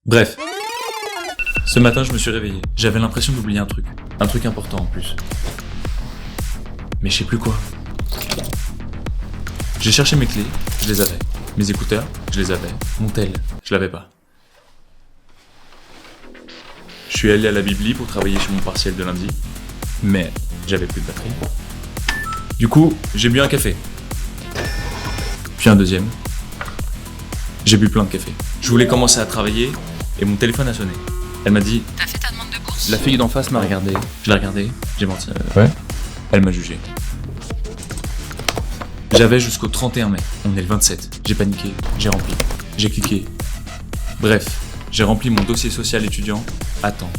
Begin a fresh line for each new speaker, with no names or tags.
Bref, ce matin je me suis réveillé. J'avais l'impression d'oublier un truc important en plus. Mais je sais plus quoi. J'ai cherché mes clés, je les avais. Mes écouteurs, je les avais. Mon tel, je l'avais pas. Je suis allé à la Bibli pour travailler sur mon partiel de lundi, mais j'avais plus de batterie. Du coup, j'ai bu un café. Puis un deuxième. J'ai bu plein de café. Je voulais commencer à travailler et mon téléphone a sonné. Elle m'a dit
T'as fait ta demande de bourse?
La fille d'en face m'a regardé. Je l'ai regardée, j'ai menti.
Ouais.
Elle m'a jugé. J'avais jusqu'au 31 mai. On est le 27. J'ai paniqué, j'ai rempli, j'ai cliqué. Bref, j'ai rempli mon dossier social étudiant à temps.